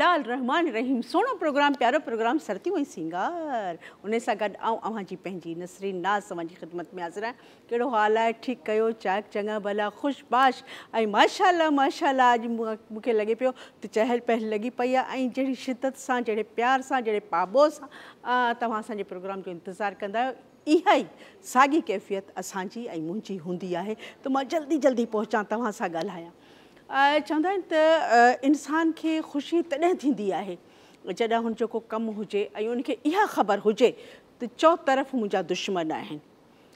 बिस्मिल्लाह रहमान रहीम। सोनो प्रोग्राम, प्यारो प्रोग्राम सरती हुई सिंगार उन सां गॾु अवां जी पंहिंजी नसरीन नाज़ तव्हांजी ख़िदमत में हाज़िर आहियां। कहिड़ो हाल आहे? ठीकु कयो, चाक चङा भला ख़ुशबाश ऐं माशाअल्लाह माशाअल्लाह। अॼु मूंखे लॻे पियो त चहल पहल लॻी पई आहे ऐं जहिड़ी शिदत सां, जहिड़े प्यार सां, जहिड़े पाबो सां तव्हां असांजे प्रोग्राम जो इंतज़ारु कंदा आहियो, इहा ई साॻी कैफ़ियत असांजी ऐं मुंहिंजी हूंदी आहे त मां जल्दी जल्दी पहुचां, तव्हां सां ॻाल्हायां। चवंदा आहिनि त इंसान खे ख़ुशी तॾहिं थींदी आहे जॾहिं हुनजो को कमु हुजे ऐं उनखे इहा ख़बर हुजे त चौतरफ़ मुंहिंजा दुश्मन आहिनि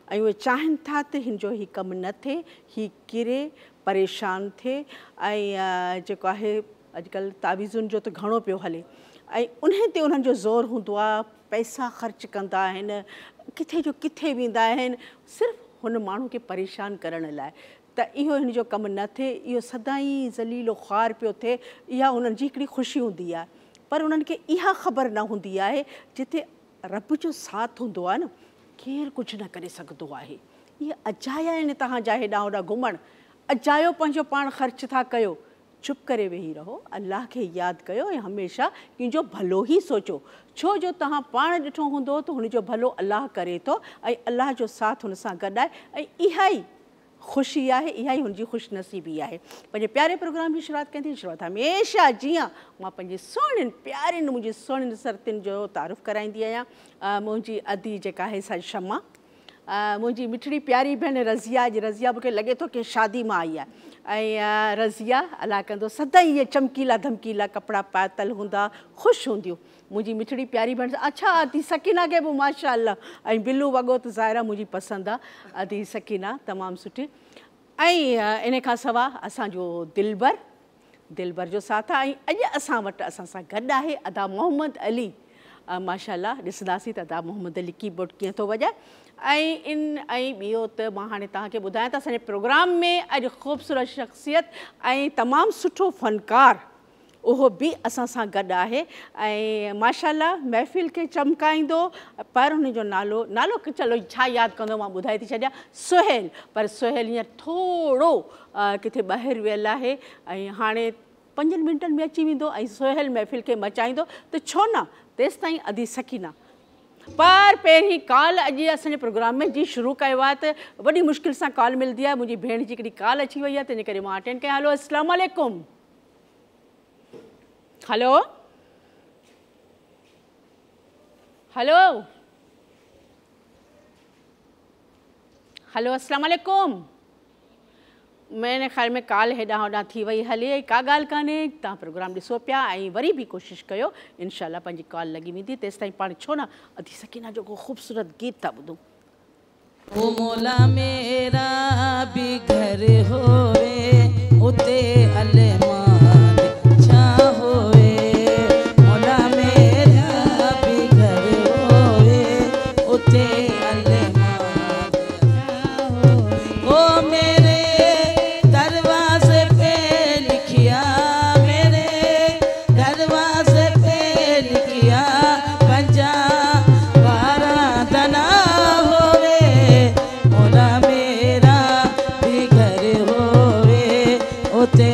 ऐं उहे चाहिनि था त हिन जो हीउ कमु न थिए, हीउ किरे, परेशान थिए। ऐं जेको आहे अॼुकल्ह तावीज़ुनि जो त घणो पियो हले ऐं उन ते उन्हनि जो ज़ोर हूंदो आहे, पैसा ख़र्च कंदा आहिनि, किथे जो किथे वेंदा आहिनि सिर्फ़ु हुन माण्हू खे परेशान करण लाइ त इहो हिन जो कमु न थिए, इहो सदाईं ज़लीलो ख़्वार पियो थिए। इहा उन्हनि जी हिकिड़ी ख़ुशी हूंदी आहे, पर उन्हनि खे इहा ख़बर न हूंदी आहे जिथे रब जो साथ हूंदो आहे न, केरु कुझु न करे सघंदो आहे। इहे अजाया आहिनि तव्हांजा हेॾां होॾां घुमणु, अजायो पंहिंजो पाण ख़र्च था कयो। चुप करे वेही रहो, अलाह खे यादि कयो ऐं हमेशह कंहिंजो भलो ई सोचो, छो जो तव्हां पाण ॾिठो हूंदो त हुनजो भलो अलाह करे थो ऐं अलाह जो साथ हुन सां गॾु आहे ऐं इहा ई ख़ुशी आहे, इहा ई हुनजी ख़ुशनसीबी आहे। पंहिंजे प्यारे प्रोग्राम जी शुरूआत कंदी, शुरूआत हमेशह जीअं मां पंहिंजे सुहिणनि प्यारनि मुंहिंजी सुहिणनि सरतियुनि जो तारीफ़ कराईंदी आहियां। मुंहिंजी अदी जेका आहे सा शमा, मुंहिंजी मिठड़ी प्यारी भेण रज़िया। अॼु रज़िया मूंखे लॻे थो की शादी मां आई आहे ऐं रज़िया अलाह कंदो सदाईं इहे चमकीला धमकीला कपिड़ा पातल हूंदा, ख़ुशि हूंदियूं मुंहिंजी मिठड़ी प्यारी भेण। अच्छा अदी सकीना खे बि माशाअल्लाह ऐं बिलू वॻो त ज़ाहिरा मुंहिंजी पसंदि आहे, अदी सकीना तमामु सुठी। ऐं इन खां सवाइ असांजो दिलबर जो साथ आहे ऐं अॼु असां वटि असां सां गॾु आहे अदा मोहम्मद अली। माशाअल्लाह ॾिसंदासीं त अदा मोहम्मद अली कीबोर्ड कीअं थो वॼाए। ऐं ॿियो त मां हाणे तव्हांखे ॿुधायां त असांजे प्रोग्राम में अॼु ख़ूबसूरत शख़्सियत ऐं तमामु सुठो फ़नकार उहो बि असां सां गॾु आहे ऐं माशाअल्लाह महफ़िल खे चमकाईंदो। पर हुनजो नालो चलो छा यादि कंदो मां ॿुधाए थी छॾियां, सुहेल। पर सुहेल हींअर थोरो किथे ॿाहिरि वियल आहे ऐं हाणे 5 मिंटनि में अची वेंदो ऐं सुहेल महफ़िल खे मचाईंदो त छो न तेसि ताईं अदी सकीना। पर पहिरीं कॉल अॼु असांजे प्रोग्राम में जी शुरू कयो आहे त वॾी मुश्किल सां कॉल मिलंदी आहे। मुंहिंजी भेण जी हिकिड़ी कॉल अची वई आहे, तंहिंजे करे मां अटेंड कयां। हलो अस्सलाम वालेकुम। हेलो हेलो हेलो अस्सलाम वालेकुम। मैंने ख़्याल में कॉल हेॾां होॾां थी वई हले, का ॻाल्हि कान्हे, तव्हां प्रोग्राम ॾिसो पिया ऐं वरी बि कोशिशि कयो, इनशाला पंहिंजी कॉल लॻी वेंदी। तेसि ताईं पाण छो न अदी सकीना जो को ख़ूबसूरत गीत था ॿुधूं। ओ मौला मेरा भी घर होवे उते अलमान छा होवे, मौला मेरा भी घर होवे उते अलमान छा होवे। ओ मेरे दरवाजे पे लिखिया, मेरे दरवाजे पे लिखिया, पंजा 12 दना होवे, मौला मेरा भी घर होवे उते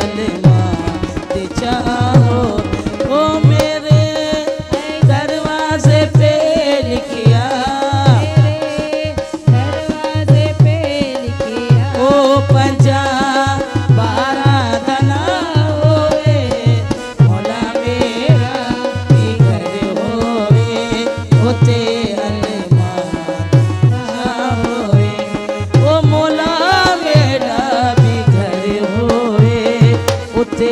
अलमाद चाहो। ओ मेरे दरवाजे पे लिखिया, दरवाजे पे लिखिया, ओ पंजा बारा दना होवे, मौला मेरा भी घर होवे, होते अलमाद होवे। ओ मौला मेरा भी घर होवे, होते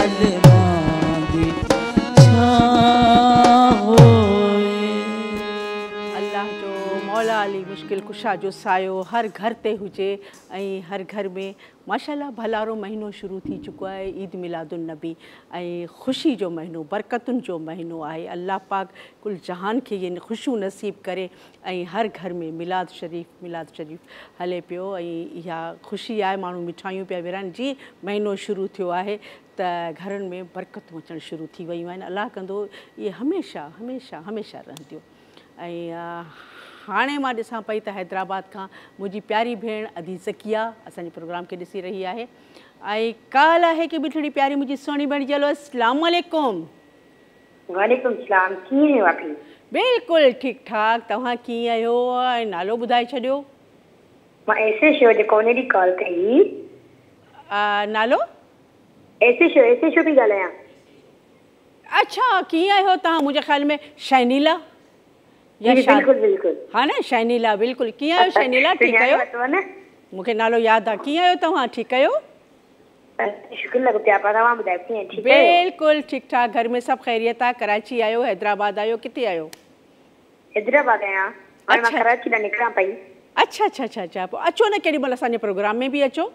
अलमाद होवे। अल्लाह जो मौला अली मुश्किल कुशा जो सायो हर घर ते हुजे ऐं हर घर में माशाल्लाह भलारो महीनो शुरू थी चुको आहे। ईद मिलादुन नबी ऐं ख़ुशी जो महीनो, बरकतुनि जो महीनो आहे। अल्लाह पाक कुल जहान खे ये ख़ुशियूं नसीब करे ऐं हर घर में मिलाद शरीफ़ हले पियो ऐं इहा ख़ुशी आहे। माण्हू मिठाइयूं पिया विरहनि जी महीनो शुरू थियो आहे त घरनि में बरकतूं अचणु शुरू थी वियूं आहिनि। अल्लाह कंदो इहे हमेशह रहंदियूं। ऐं हाणे मां ॾिसां पई त हैदराबाद खां मुंहिंजी प्यारी भेण अदी ज़किया असांजे प्रोग्राम खे ॾिसी रही आहे ऐं काल आहे की ॿिठड़ी प्यारी मुंहिंजी सुहिणी भेण चलो अस्सलाम वालेकुम। वालेकुम सलाम। कीअं आहियो आप? बिल्कुलु ठीकु ठाक। तव्हां कीअं आहियो ऐं नालो ॿुधाए छॾियो। मां ऐसे शो जेको उन ॾींहुं कॉल कई। नालो? ऐसे शो पई ॻाल्हायां। अच्छा कीअं आहियो तव्हां? मुंहिंजे ख़्याल में शैनीला या बिल्कुलु हा न शैनीला बिल्कुलु। कीअं आहियो शैनीला? ठीकु आहियो? मूंखे नालो यादि आहे। कीअं आहियो तव्हां? ठीकु आहियो? शुक्र लॻो पिया। तव्हां ॿुधायो कीअं? ठीकु आहियो? बिल्कुलु ठीकु ठाक। घर में सभु ख़ैरियत आहे? कराची आहियो, हैदराबाद आहियो, किथे आहियो? हैदराबाद आहियां। हाणे मां कराची ॾांहुं निकिरां पई। अच्छा पोइ अचो न केॾी महिल असांजे प्रोग्राम में बि अचो।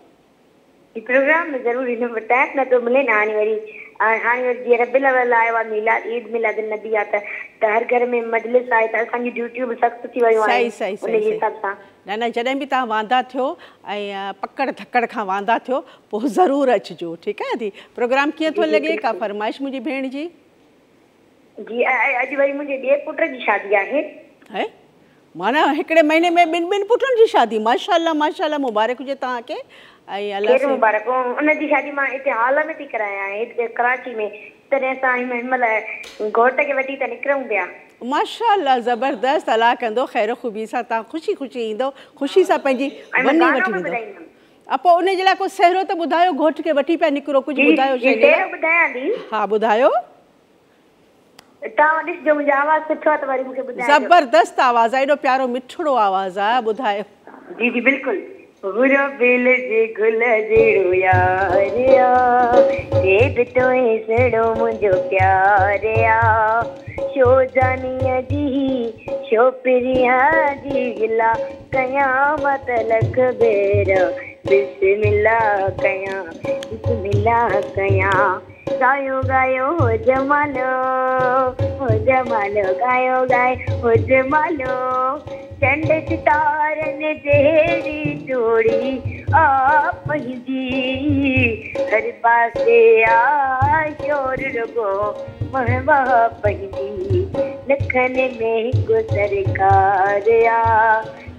प्रोग्राम में ज़रूरु ईंदुमि। टाइम नथो मिले न। हाणे वरी जीअं रबिउल अव्वल आयो आहे, ईद मिलादुन नबी आहे त हर घर में मजलिस आहे त असांजी ड्यूटियूं बि सख़्तु थी वियूं आहिनि। सही उन हिसाब सां न जॾहिं बि तव्हां वांदा थियो ऐं पकड़ धकड़ खां वांदा थियो पोइ ज़रूरु अचिजो। ठीकु आहे दी? प्रोग्राम कीअं थो लॻे? का फरमाइश मुंहिंजी भेण जी? जी अॼु वरी मुंहिंजे ॿिए पुट जी शादी आहे। माना हिकिड़े महीने में ॿिनि पुटनि जी शादी? माशाल्लाह मुबारक हुजे तव्हांखे। ऐं अल्लाह मुबारक। उनजी शादी मां हिते हाल में थी करायां हिते कराची में। तॾहिं असां हिनमहिल घोट खे वठी त निकिरूं पिया। माशाल्लाह ज़बरदस्त। अल्लाह कंदो ख़ैर ख़ूबी सां तव्हां ख़ुशी ईंदो, ख़ुशी सां पंहिंजी वञी वठी वेंदो। पोइ उन जे लाइ को सहरो त ॿुधायो। घोट खे वठी पिया निकिरो, कुझु ॿुधायो। ॿुधायां थी। हा ॿुधायो। तव्हां ॾिसजो मुंहिंजो आवाज़ सुठो आहे त वरी मूंखे ॿुधायो। ज़बरदस्त आवाज़ आहे, एॾो प्यारो मिठड़ो आवाज़ आहे। ॿुधायो। जी बिल्कुलु। गुरबिल जे गुल जहिड़ो यारिया दे तोए सड़ो मुंहिंजो प्यार आ शो जानीअ जी शो प्रिया जी गिला क़यामत लख बेर बिस्मिल्लाह कयां गायो गायो हो जमालो गायो हो जमालो चंड सितारनि जहिड़ी जोड़ी आ पंहिंजी हर पासे आ शोर रुगो महवा पंहिंजी लखनि में हिकु सरकार आ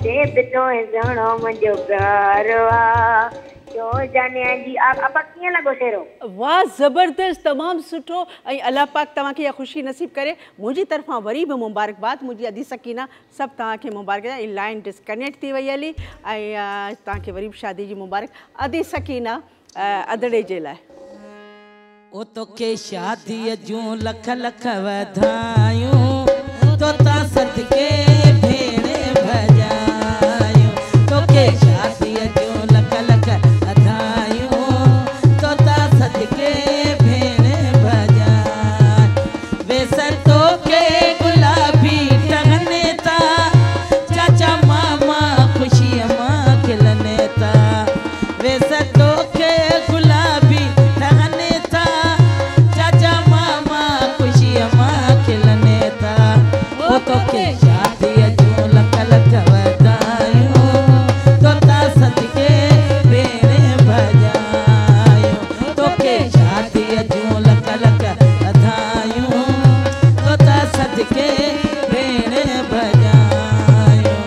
देव तोए घणो मुंहिंजो प्यार आ। वाह ज़बरदस्त, तमामु सुठो। ऐं अल्लाह पाक तव्हांखे इहा ख़ुशी नसीब करे। मुंहिंजी तरफ़ां वरी बि मुबारकबाद। मुंहिंजी अदी सकीना सभु तव्हांखे मुबारक। लाइन डिस्कनेक्ट थी वई हली ऐं तव्हांखे वरी बि शादी जी मुबारक। अदी सकीना अदड़े जे लाइ ओ तोखे शादीअ जूं लख लख वधायूं तो ता सदके भेण भॼायूं तोखे शादीअ जूं लख लख वधायूं तो ता सदके भेण भॼायूं वेसन तोखे गुलाबी टहने ता चाचा मामा ख़ुशीअ मां खिलने ता वेसन तोखे गुलाबी टहने ता चाचा मामा ख़ुशीअ मां खिलने ता ओ तोखे शादीअ जूं लख लख वधायूं तो ता सदके भेण भॼायूं तोखे शादीअ जूं लख लख वधायूं तो ता सदके भेण भॼायूं।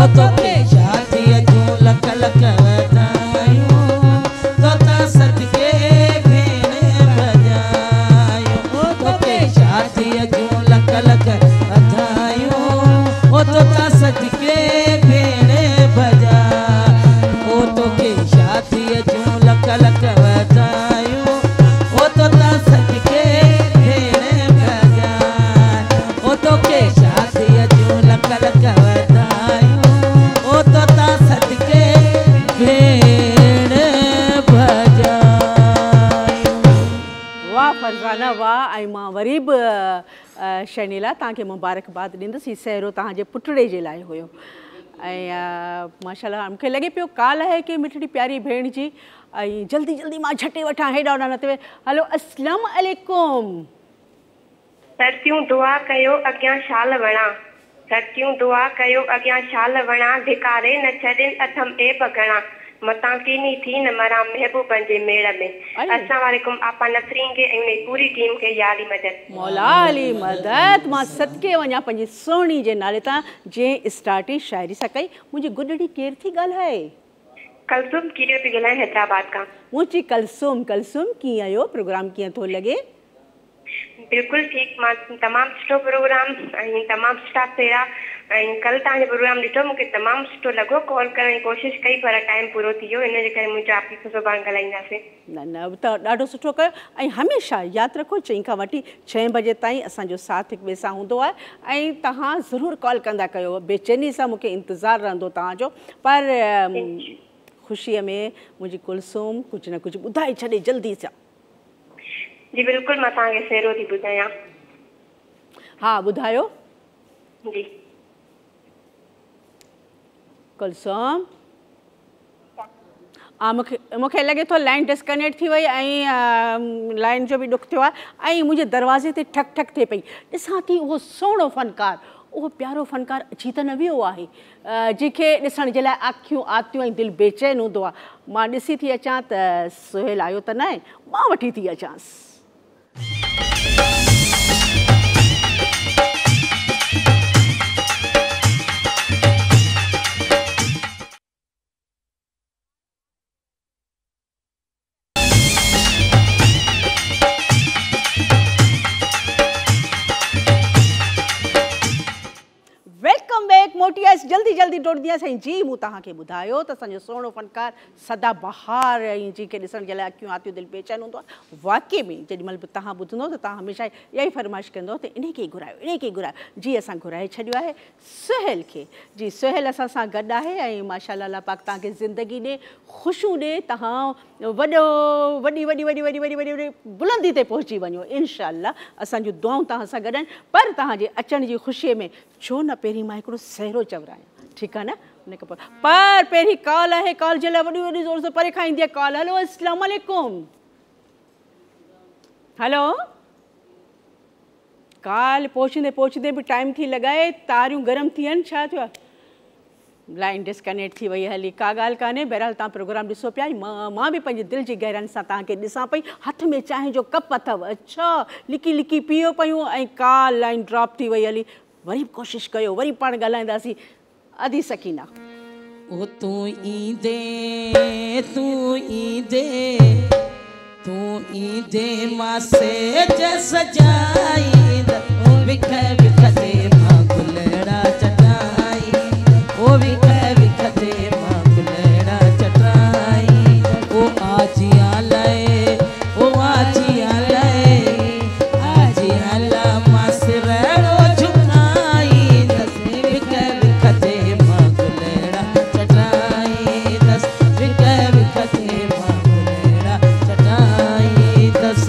ओ तोखे शादीअ जूं लख लख वधायूं तोता सदके भेण भॼायूं ओ तोखे शादीअ जूं लख लख वधायूं ओ तोता सदके भेण भॼायूं ओ तोखे शादीअ जूं लख लख वधायूं ओ तोता सदके भेण भॼायूं ओ तोखे शादीअ जूं लख लख वधायूं ओ तोता सदके भेण भॼायूं। वाह फरज़ाना वाह। ऐं मां वरी बि शर्मिला तव्हांखे मुबारकबाद ॾींदसि। हीउ सहरो तव्हांजे पुटड़े जे लाइ हुयो ऐं माशाल्लाह मूंखे लॻे पियो काल आहे की मिठड़ी प्यारी भेण जी। ऐं जल्दी जल्दी मां झटे वठां हेॾा होॾा न थिए। हलो अस्सलाम अलैकुम। सरतियूं दुआ कयो अॻियां शाल वणा सरतियूं दुआ कयो अॻियां शाल वणा धिकारे न छॾनि अथम एब घणा मतां कीनी थी न मरां महबूबनि जे मेड़ में। अस्सलाम वालेकुम आपा नसरीन खे ऐं उन पूरी टीम खे याली मदद मौला अली मदद। मां सदके वञा पंहिंजी सोहणी जे नाले तां जंहिं स्टार्ट शाइरी सां कई। मुंहिंजी गुॾड़ी केरु थी ॻाल्हाए? कलसुम कीड़ियो थी ॻाल्हाए हैदराबाद खां। मुंहिंजी कलसुम। कलसुम कीअं आहियो? प्रोग्राम कीअं थो लॻे? बिल्कुलु ठीकु। मां तमामु सुठो प्रोग्राम ऐं तमामु सुठा फेरा ऐं कल्ह तव्हांजो प्रोग्राम ॾिठो मूंखे तमामु सुठो लॻो। कॉल करण जी कोशिशि कई पर टाइम पूरो थी वियो। इन जे करे मुंहिंजो आप सुभाणे ॻाल्हाईंदासीं। न न त ॾाढो सुठो कयो। ऐं हमेशह यादि रखो 4 खां वठी 6 बजे ताईं असांजो साथ हिक ॿिए सां हूंदो आहे ऐं तव्हां ज़रूरु कॉल कंदा कयो। बेचैनी सां मूंखे इंतज़ारु रहंदो तव्हांजो। पर ख़ुशीअ में मुंहिंजी कुलसूम कुझु न कुझु ॿुधाए छॾे जल्दी सां। जी बिल्कुलु मां तव्हांखे सहरो थी ॿुधायां। हा ॿुधायो। जी कुलसूम मूंखे लॻे थो लाइन डिस्कनेक्ट थी वई ऐं लाइन जो बि ॾुख थियो आहे ऐं मुंहिंजे दरवाज़े ते ठक ठक थिए पई। ॾिसां थी उहो सुहिणो फ़नकार उहो प्यारो फ़नकार अची त न वियो आहे जंहिंखे ॾिसण जे लाइ अखियूं आतियूं ऐं दिलि बेचैन हूंदो आहे। मां ॾिसी थी अचां त सुहेल आयो त न आहे। मां वठी थी अचांसि। Welcome back मोटियास। जल्दी जल्दी टोड़दी साईं जी। मूं तव्हांखे ॿुधायो त असांजो सुहिणो फ़नकार सदा बहार ऐं जंहिंखे ॾिसण जे लाइ अखियूं आतियूं दिलि बेचैन हूंदो आहे। वाक़ई में जेॾीमहिल बि तव्हां ॿुधंदो त तव्हां हमेशह इहा ई फरमाइश कंदो त इन खे घुरायो इन खे घुरायो। जी असां घुराए छॾियो आहे सुहेल खे। जी सुहेल असां सां गॾु आहे ऐं माशाल्लाह अल्लाह पाक तव्हांखे ज़िंदगी ॾे ख़ुशियूं ॾे। तव्हां वॾी वॾी वॾी वॾी वॾी वॾी वॾी बुलंदी ते पहुची वञो इंशाअल्लाह। असांजूं दुआऊं तव्हां सां गॾु आहिनि। पर तव्हांजे अचण जी ख़ुशीअ में छो न पहिरीं मां हिकिड़ो सहरो चवरायां। ठीकु आहे न? उन खां पोइ पर पहिरीं कॉल आहे। कॉल जे लाइ वॾी वॾी ज़ोर सां परे खां ईंदी आहे कॉल। हलो अस्सलाम वालेकुम। हलो कॉल पहुचंदे पहुचंदे बि टाइम थी लॻाए। तारियूं गरम थी आहिनि। छा थियो आहे? लाइन डिस्कनेक्ट थी वई। हली का ॻाल्हि कान्हे। बहरहाल तव्हां प्रोग्राम ॾिसो पिया। मां बि पंहिंजे दिलि जी गहराइनि सां तव्हांखे ॾिसां पई। हथ में चांहि जो कप अथव। अच्छा लिकी लिकी पियो पियूं ऐं का लाइन ड्रॉप थी वई। हली वरी कोशिशि कयो। वरी पाण ॻाल्हाईंदासीं। अदी सकीना ओ तू ईंदे मासे सजाई विख विख ते मां गुलड़ा चटाई ओ विख विख ते मां गुलड़ा चटाई ओ आजिया लए ओ आजिया लए आजिया ला मासे रड़ो झुकाई दस विख विख ते मां गुलड़ा चटाई दस विख विख ते मां गुलड़ा चटाई दस।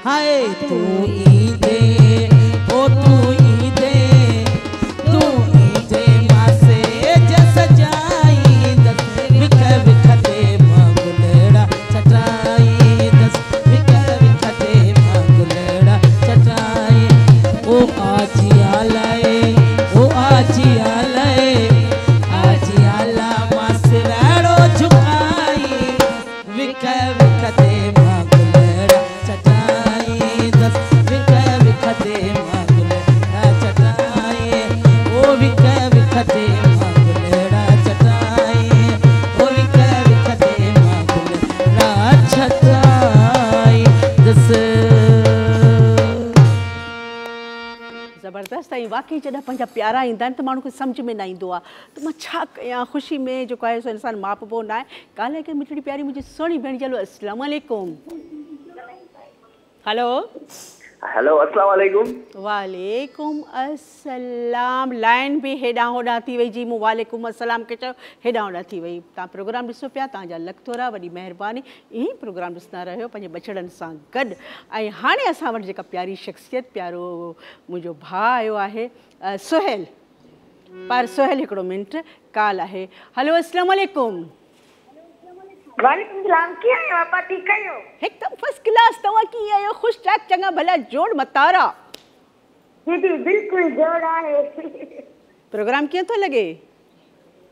हाय तू ई दे ओ तू ई दे मासे जस जाई दस विख विख ते मंगलड़ा चटाई दस विख विख ते मंगलड़ा चटाई ओ आजिया लए आजियाला मासराड़ो झुकाई विख विख ते मंगलड़ा चटाई दस विख विख ते मंगलड़ा चटाई ओ विख विख ते मंगलड़ा चटाई ओ विख विख ते मंगलड़ा चटाई दस ज़बरदस्त ऐं वाकई जॾहिं पंहिंजा प्यारा ईंदा आहिनि त माण्हू खे सम्झ में न ईंदो आहे त मां छा कयां ख़ुशी में जेको आहे सो इंसानु मापबो न आहे ॻाल्हि आहे की मिठड़ी प्यारी मुंहिंजी सुहिणी भेण चलो अस्सलाम वालेकुम हेलो हेलो अस्सलाम वालेकुम। वालेकुम अस्सलाम लाइन बि हेॾां होॾां थी वई जी मूं वालेकुम अस्सलाम खे चयो हेॾां होॾां थी वई तव्हां प्रोग्राम ॾिसो पिया तव्हांजा लख थोरा वॾी महिरबानी ईअं ई प्रोग्राम ॾिसंदा रहियो पंहिंजे बछड़नि सां गॾु ऐं हाणे असां वटि जेका प्यारी शख़्सियत प्यारो मुंहिंजो भाउ आयो आहे सुहेल पर सुहेल हिकिड़ो मिंट काल आहे हेलो अस्सलाम वालेकुम। वालेकुम सलाम कीअं आहियो आपा ठीकु आहियो हिकदमि फर्स्ट क्लास तव्हां कीअं आहियो ख़ुशि चाक चङा भला जोड़ मतारा दीदी बिल्कुलु जोड़ आहे प्रोग्राम कीअं थो लॻे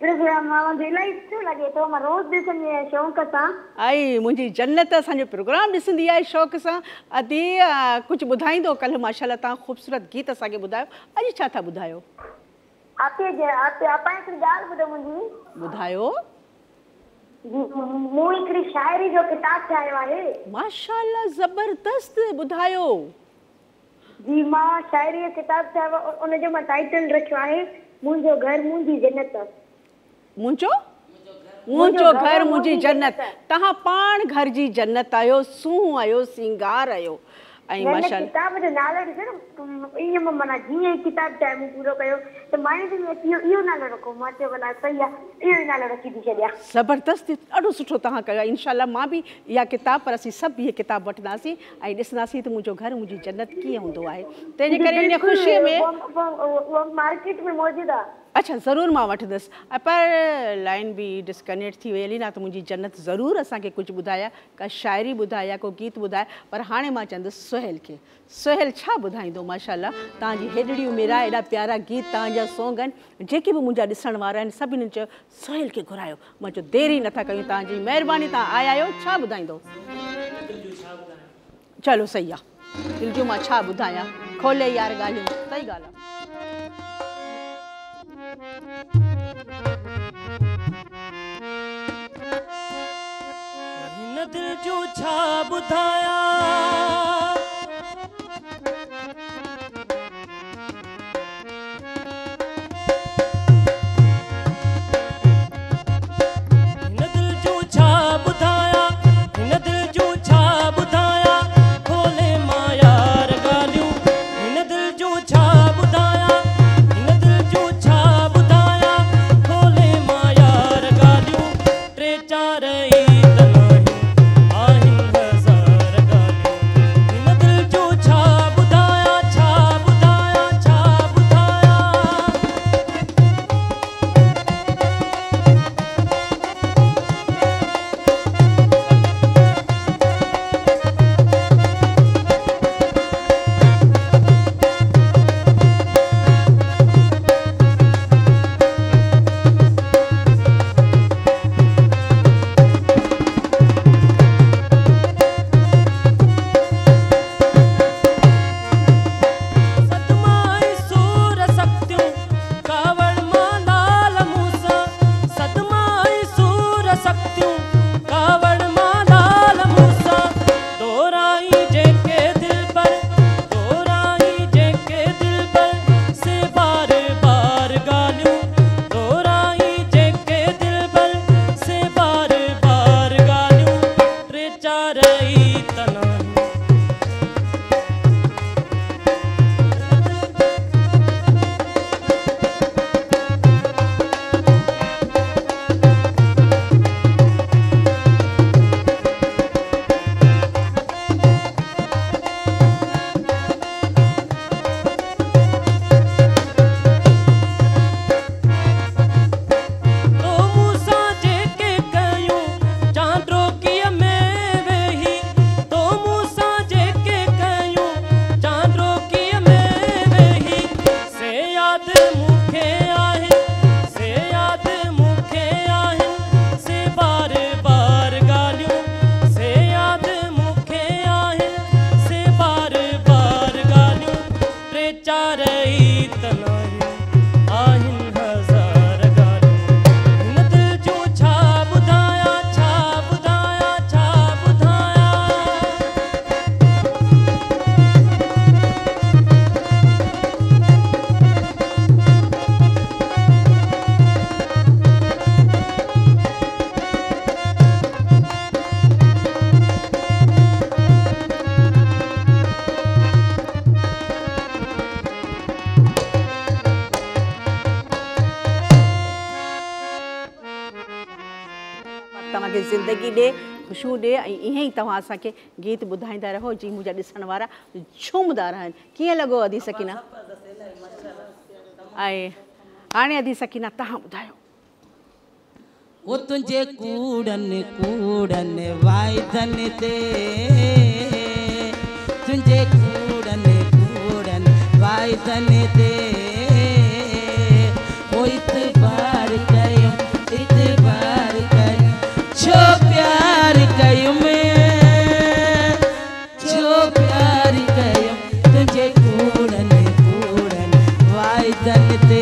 प्रोग्राम मुंहिंजो इलाही सुठो लॻे थो मां रोज़ ॾिसंदी आहियां शौक़ सां आई मुंहिंजी जन्नत असांजो प्रोग्राम ॾिसंदी आहे शौक़ सां अदी कुझु ॿुधाईंदो कल्ह माशाल्लाह तव्हां ख़ूबसूरत गीत असांखे ॿुधायो अॼु छा था ॿुधायो आपा हिकिड़ी ॻाल्हि ॿुधो मुंहिंजी ॿुधायो मूं हिकिड़ी शाइरी जो किताबु ठाहियो आहे माशाल्लाह ज़बरदस्त ॿुधायो जी मां शाइरी जो किताबु ठाहियो उनजो मां टाइटल रखियो आहे मुंहिंजो घर मुंहिंजी जन्नत मुंहिंजो घर मुंहिंजी जन्नत तव्हां पाण घर जी जन्नत आहियो सूंहुं आहियो सिंगार आहियो ऐं माशाल्लाह किताब जो नालो ॾिसो न ईअं माना जीअं ई किताबु ठाहे मूं पूरो कयो त माइंड में अची इहो नालो रखो मां चयो भला सही आहे इहो ई नालो रखी थी छॾियां ज़बरदस्त ॾाढो सुठो तव्हां कयो इंशाल्लाह मां बि इहा किताब पर असीं सभु इहे किताब वठंदासीं ऐं ॾिसंदासीं त मुंहिंजो घर मुंहिंजी जन्नत कीअं हूंदो आहे तंहिंजे करे इन ख़ुशीअ में मार्केट में मौजूदु आहे अच्छा ज़रूरु मां वठंदसि पर लाइन बि डिस्कनेक्ट थी वई हली न त मुंहिंजी जन्नत ज़रूरु असांखे कुझु ॿुधाया का शाइरी ॿुधाया को गीत ॿुधाया पर हाणे मां चवंदसि सुहेल खे सुहेल छा ॿुधाईंदो माशाल्लाह तव्हांजी हेॾड़ियूं मेरा एॾा प्यारा गीत तव्हांजा सॉन्ग आहिनि जेके बि मुंहिंजा ॾिसण वारा आहिनि सभिनी चयो सुहेल खे घुरायो मां चयो देरि ई नथा कयूं तव्हांजी महिरबानी तव्हां आया आहियो छा ॿुधाईंदो चलो सही आहे दिलि जो मां छा ॿुधायां खोले यार ॻाल्हियूं सही ॻाल्हि आहे हिन दिल जो छा ॿुधायां हिन दिल जो छा ॿुधायां हिन दिल जो छा ॿुधायां खोले मां यार ॻाल्हियूं हिन दिल जो छा ॿुधायां हिन दिल जो छा ॿुधायां खोले मां यार ॻाल्हियूं टे चार ई त आहिनि हज़ार असांखे ज़िंदगी ॾे, ख़ुशियूं ॾे ऐं ईअं ई तव्हां असांखे गीत ॿुधाईंदा रहो जीअं मुंहिंजा ॾिसण वारा झूमदा रहनि। कीअं लॻो अदी सकीना? ऐं हाणे अदी सकीना तव्हां ॿुधायो। वो तुझे कूड़न कूड़न वायदन ते, तुझे कूड़न कूड़न वायदन ते, वो इतबार कयो छो प्यार कयो में, छो प्यार कयो तुझे कूड़न कूड़न वायदन ते।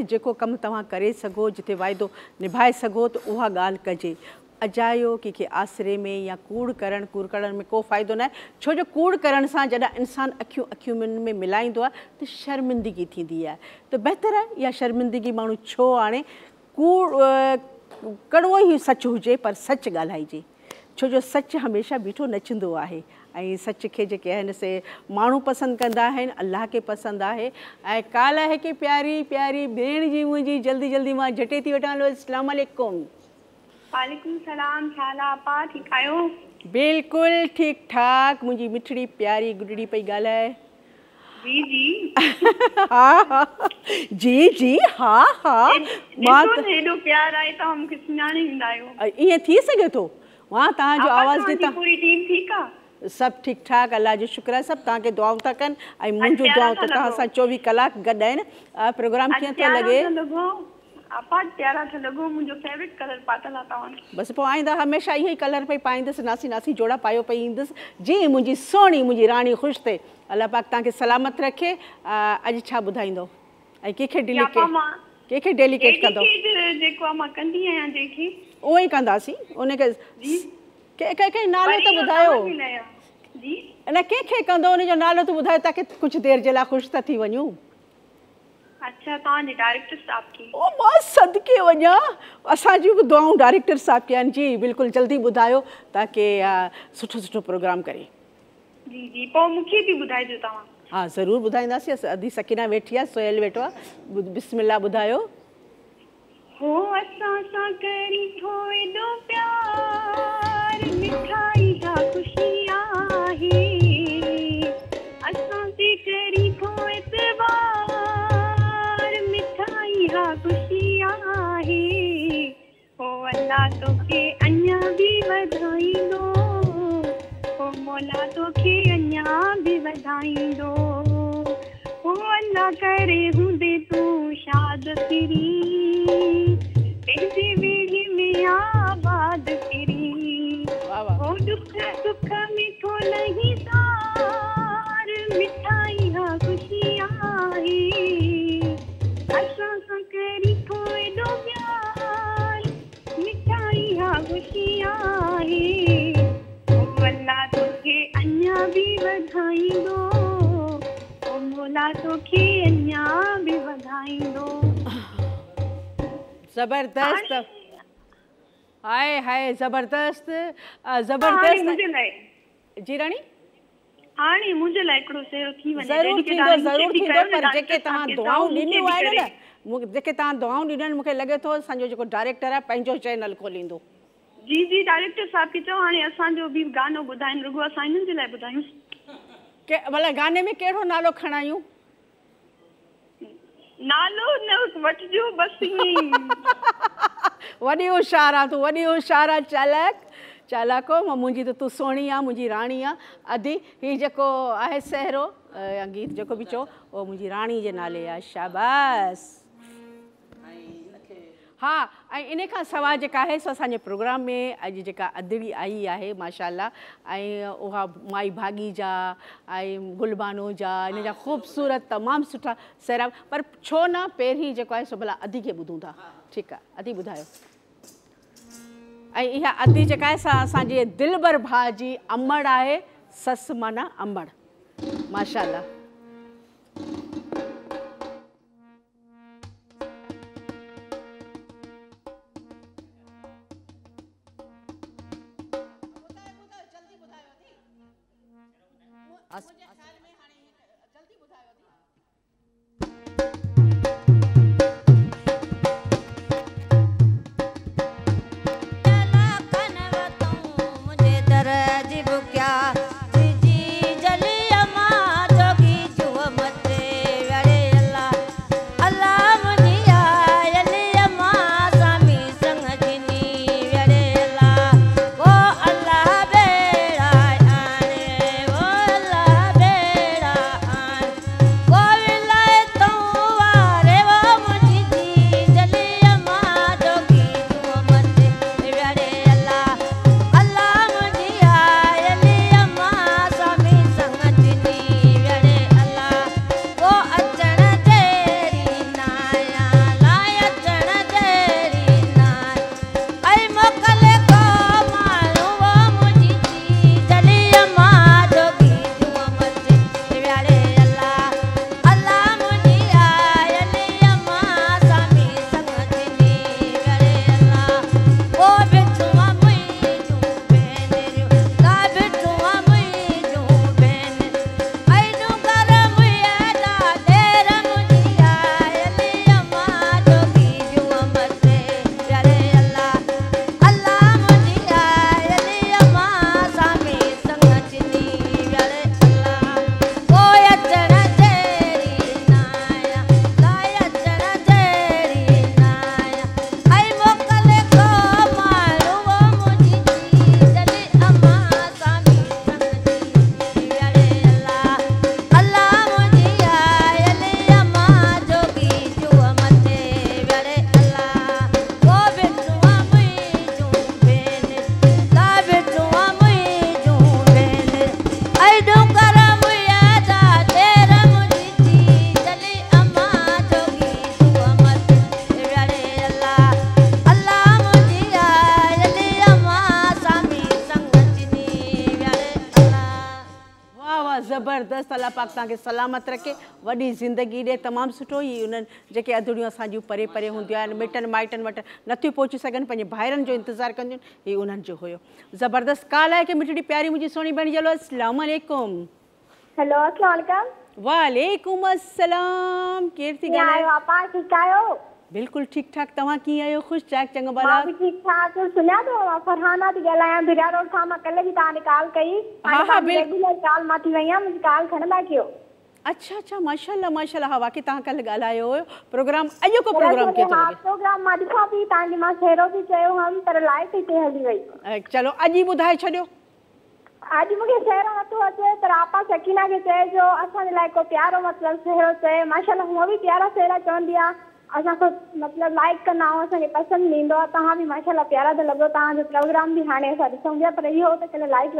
जेको कम तव्हां करे सघो, जिथे वाइदो निभाए सघो त उहा ॻाल्हि कजे। अजायो कंहिंखे आसिरे में या कूड़ करण में को फ़ाइदो न आहे, छो जो कूड़ करण सां जॾहिं इंसानु अखियूं में मिलाईंदो आहे त शर्मिंदगी थींदी आहे। त बहितर आहे इहा शर्मिंदगी माण्हू छो आणे, कूड़ कड़वो ई सच हुजे पर सच ॻाल्हाइजे। छो जो सच हमेशा बीठो नचंदो आहे ऐं सच खे जेके आहिनि से माण्हू पसंदि कंदा आहिनि, अल्लाह खे पसंदि आहे। ऐं काल आहे की प्यारी प्यारी भेण जी मुंहिंजी जल्दी जल्दी मां झटे थी वठां। अस्सलाम वालेकुम। वालेकुम सलाम। छा हाल आहे आपा? ठीकु आहियो? बिल्कुलु ठीकु ठाक। मुंहिंजी मिठड़ी प्यारी गुॾड़ी पई ॻाल्हाए। जी जी हा हा जी जी हा हा। मां हेॾो प्यार आहे तव्हां मूंखे सुञाणे ईंदा आहियो। ईअं थी सघे थो? मां तव्हांजो आवाज़ ॾिठां। पूरी टीम ठीकु आहे? सभु ठीकु ठाक, अल्लाह जो शुक्र आहे। सभु तव्हांखे दुआऊं था कनि ऐं मुंहिंजूं दुआऊं त तव्हां सां 24 कलाक गॾु आहिनि। प्रोग्राम कीअं थो लॻे? आपा प्यारा था लॻो। मुंहिंजो फेवरेट कलर पातल आहे तव्हां। बसि पोइ आईंदा हमेशह इहो ई कलर पई पाईंदसि, नासी नासी जोड़ा पायो पई ईंदसि। जी मुंहिंजी सोणी, मुंहिंजी राणी ख़ुशि थिए। अल्लाह पाक तव्हांखे सलामत रखे। अॼु छा ॿुधाईंदो ऐं कंहिंखे डेलीकेट कंदो? जेको आहे मां कंदी आहियां जंहिंखे उहो ई कंदासीं। उनखे कंहिंखे नालो त ॿुधायो न, कंहिंखे कंदो उनजो नालो त ॿुधायो ताकी कुझु देरि जे लाइ ख़ुशि था थी वञूं। अच्छा, तव्हांजे डायरेक्टर साहब खे? ओ मां सदके वञा, असांजी बि दुआऊं डायरेक्टर साहब खे आहिनि। जी बिल्कुलु जल्दी ॿुधायो ताकी सुठो सुठो प्रोग्राम करे। जी जी, पोइ मूंखे बि ॿुधाइजो तव्हां। हाँ ज़रूरु ॿुधाईंदासीं। अदी सकीना वेठी आहे, सोहेल वेठो आहे। बिस्मिल्लाह ॿुधायो। हो असां सां करी थो एॾो प्यार, मिठाई जा ख़ुशी आहे। असां ते करी थो एतबार, मिठाई जा ख़ुशी आहे। हो अल्लाह तोखे अञा बि वधाईंदो, हो मौला तोखे अञा बि वधाईंदो। हो अल्लाह करे हूंदे तूं शाद फिरी, पंहिंजे वेड़े में आबाद फिरी। हो दुख दुख में थो लही सार, मिठाई हा ख़ुशी आहे। असां सां करी थो एॾो प्यार, मिठाई हा ख़ुशी आहे। हो अल्लाह तोखे अञा बि वधाईंदो, हो मौला तोखे अञा बि वधाईंदो। जबरदस्त, हाय हाय जबरदस्त जबरदस्त। मुंहिंजे लाइ जी राणी, हाणे मुंहिंजे लाइ हिकिड़ो सेरो थी वञे। ज़रूरु थींदो, ज़रूरु थींदो। पर जेके तव्हां दुआऊं ॾिनियूं आहिनि न, जेके तव्हां दुआऊं ॾिनियूं आहिनि, मूंखे लॻे थो असांजो जेको डायरेक्टर आहे पंहिंजो चैनल खोलींदो। जी जी, डायरेक्टर साहब खे चओ हाणे असांजो बि गानो ॿुधाइनि, रुॻो असां इन्हनि जे लाइ ॿुधायूं। भला गाने में कहिड़ो नालो खणायूं? नालो न वठिजो बसि ईअं। वॾी होशियार आहे तूं, वॾी होशियार आहे, चालाक चालाको। मुंहिंजी त तूं सोणी आहे, मुंहिंजी राणी आहे। अदी हीउ जेको आहे सहरो या गीत जेको बि चओ, उहो मुंहिंजी राणी जे नाले आहे। शाबाश। हा, ऐं इन खां सवाइ जेका आहे सो असांजे प्रोग्राम में अॼु जेका अदड़ी आई आहे माशाल्लाह, ऐं उहा माई भागी जा ऐं गुलबानो जा, इन जा ख़ूबसूरत तमामु सुठा सैराब। पर छो न पहिरीं जेको आहे सो भला अदी खे ॿुधूं था। ठीकु आहे, अदी ॿुधायो। ऐं इहा अदी जेका आहे सा असांजे दिलबर भाउ जी अमड़ आहे, ससु माना अमड़ माशाल्लाह। अल्लाह ज़बरदस्त। अल्लाह पाक तव्हांखे सलामत रखे, वॾी ज़िंदगी ॾे। तमामु सुठो। ही उन्हनि जेके अधूरियूं असांजूं परे परे हूंदियूं आहिनि, मिटनि माइटनि वटि नथियूं पहुची सघनि, पंहिंजे भाइरनि जो इंतज़ारु कंदियूं आहिनि, ही उन्हनि जो हुयो। ज़बरदस्त। काल आहे कि मिठड़ी प्यारी मुंहिंजी सोनी भेण चलो अस्सलाम वालेकुम। हेलो अस्सलाम वालेकुम। वालेकुम अस्सलाम। केरु थी ॻाल्हाए? आपा ठीक आयो? बिल्कुलु ठीकु ठाक। तव्हां कीअं आहियो? ख़ुशि चाक चङो भला? मां भी ठीक ठाक। सुनिया तो फरहाना थी ॻाल्हायां बिरा रोड खां। मां कल्ह भी तव्हांखे कॉल कई। हा रेगुलर कॉल मां थी वई आहियां, मुंहिंजी कॉल खणंदा कयो। अच्छा माशाल्लाह माशाल्लाह। हा वाकई तव्हां कल्ह ॻाल्हायो हुयो। प्रोग्राम अॼु को प्रोग्राम कीअं थो लॻे? प्रोग्राम मां ॾिसां थी तव्हांजी, मां शेरो बि चयो हुअमि पर लाइट हिते हली वई। चलो अॼु ई ॿुधाए छॾियो। अॼु मूंखे शेरो नथो अचे, पर आपा सकीना खे चइजो असांजे लाइ को प्यारो मतिलबु शेरो चए। माशाल्लाह हूअ बि प्यारा शेरा चवंदी आहे, असांखे मतिलबु लाइक कंदा आहियूं, असांखे पसंदि ईंदो आहे। तव्हां बि माशाल्लाह प्यारा त लॻो। तव्हांजो प्रोग्राम बि हाणे असां ॾिसूं पिया, पर इहो त कल्ह लाइक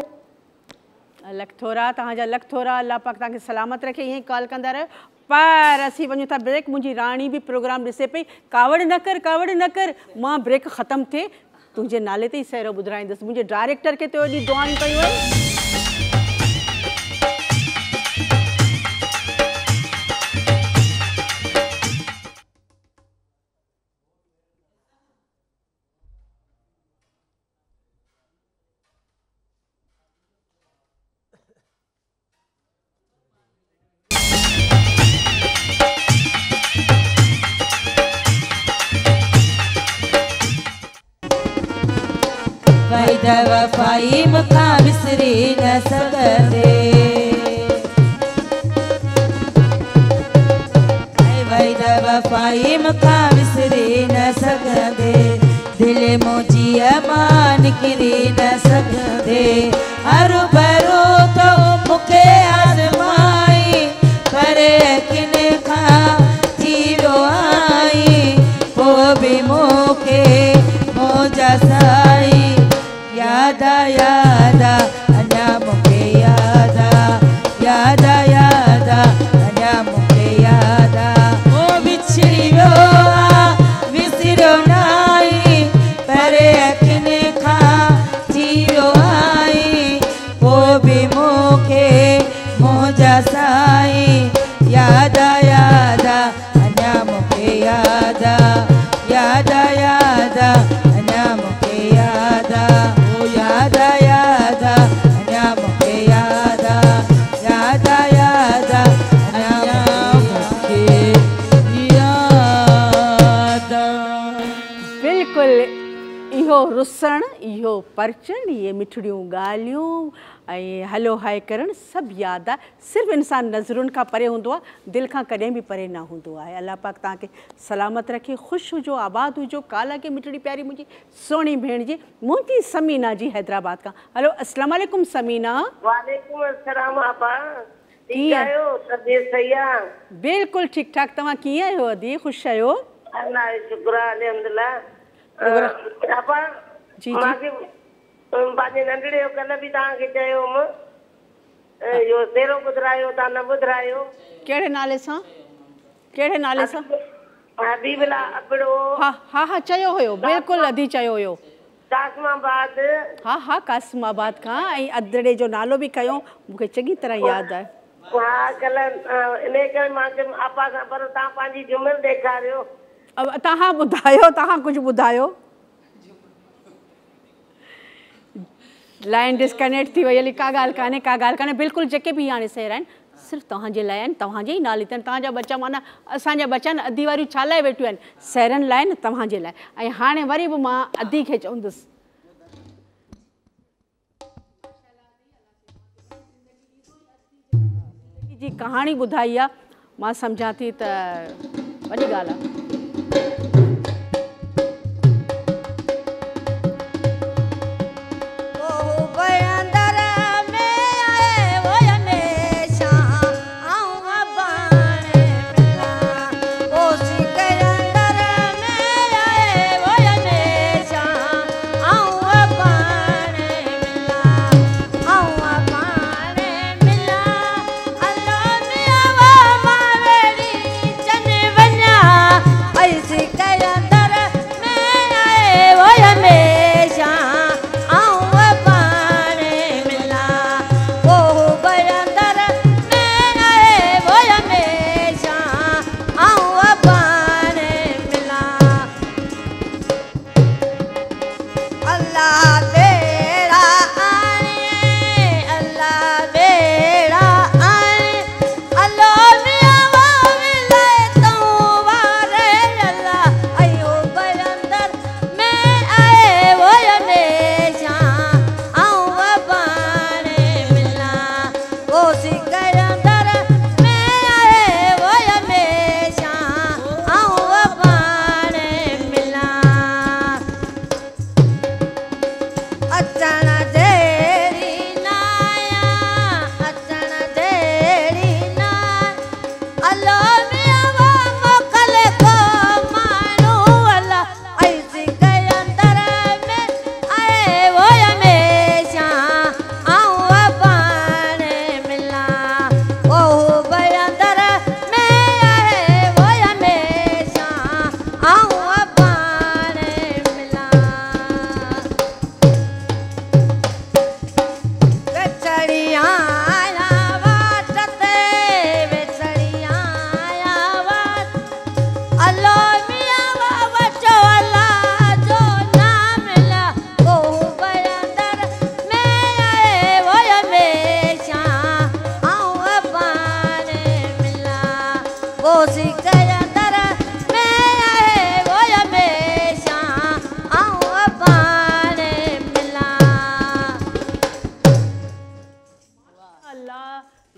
लख थोरा तव्हांजा, लख थोरा। अल्लाह पाक तव्हांखे सलामत रखे, ईअं ई कॉल कंदा रहियो। पर असीं वञूं था ब्रेक। मुंहिंजी राणी बि प्रोग्राम ॾिसे पई। कावड़ न कर, मां ब्रेक ख़तमु थिए तुंहिंजे नाले ते ई सहिरो ॿुधाईंदसि। मुंहिंजे डायरेक्टर खे तो एॾी दुआऊं कयूं आहिनि। वैद वफ़ाई मूंखां विसरी न सघंदे, वैद वफ़ाई मूंखां विसरी न सघंदे, दिलि मुंहिंजी मां निकिरी न सघंदे। हर भरो तो मूंखे आज़माई, पर किन खां थी वियो आई, पोइ बि मूंखे मौजा साई। यादा यादा अञा मूंखे यादा, यादा यादा अञा मूंखे यादा। ओ विछड़ी वियो आहे विसरियो नाई, पर अखियुनि खां थी वियो आई, पोइ बि मूंखे मौजा साई। यादा यादा अञा मूंखे यादा, यादा यादा अञा मूंखे यादा। यादा यादा अञा मूंखे यादा, यादा यादा अञा मूंखे यादा। बिल्कुलु इहो रुसणु, इहो परचण, इहे मिठड़ियूं ॻाल्हियूं ऐं हलो हाय करणु सभु यादि आहे। सिर्फ़ु इंसानु नज़रुनि खां परे हूंदो आहे, दिलि खां कॾहिं बि परे न हूंदो आहे। अल्लाह पाक तव्हांखे सलामत रखे, ख़ुशि हुजो, आबाद हुजो। काला के मिठड़ी प्यारी मुंहिंजी सोणी भेण जी मोती समीना जी हैदराबाद खां। हलो अस्सलाम वालेकुम समीना। वालेकुम अस्सलाम आपा। ठीक आयो? तबीयत सही आहे? बिल्कुलु ठीकु ठाक। तव्हां कीअं आहियो अदी? ख़ुशि आहियो? अल्लाह जो शुक्र आहे, अल्हम्दुलिल्लाह। आपा जी मांखे पंहिंजे नंढड़े जो कल्ह बि तव्हांखे चयो हुअमि, इहो सेरो ॿुधायो, तव्हां न ॿुधायो। कहिड़े नाले सां? कहिड़े नाले सां? हबीबला अबड़ो। हा हा हा चयो हुयो, बिल्कुलु अदी चयो हुयो। कासमाबाद। हा हा कासमाबाद खां। ऐं अदड़े जो नालो बि खयो, मूंखे चङी तरह यादि आहे। हा कल्ह इन करे मां चयुमि आपा सां, पर तव्हां पंहिंजी जुमिल ॾेखारियो। अब तव्हां ॿुधायो, तव्हां कुझु ॿुधायो। लाइन डिस्कनेक्ट थी वई। हली का ॻाल्हि कान्हे, का ॻाल्हि कान्हे। बिल्कुलु जेके बि हाणे सेर आहिनि सिर्फ़ु तव्हांजे लाइ आहिनि, तव्हांजे ई नाले ते आहिनि। तव्हांजा बच्चा माना असांजा बच्चा आहिनि, अदी वारियूं छा लाइ वेठियूं आहिनि? सेरनि लाइ न, तव्हांजे लाइ। ऐं हाणे वरी बि मां अदी खे चवंदुसि जी कहाणी ॿुधाई आहे। मां सम्झां थी त वॾी ॻाल्हि आहे। ऐसी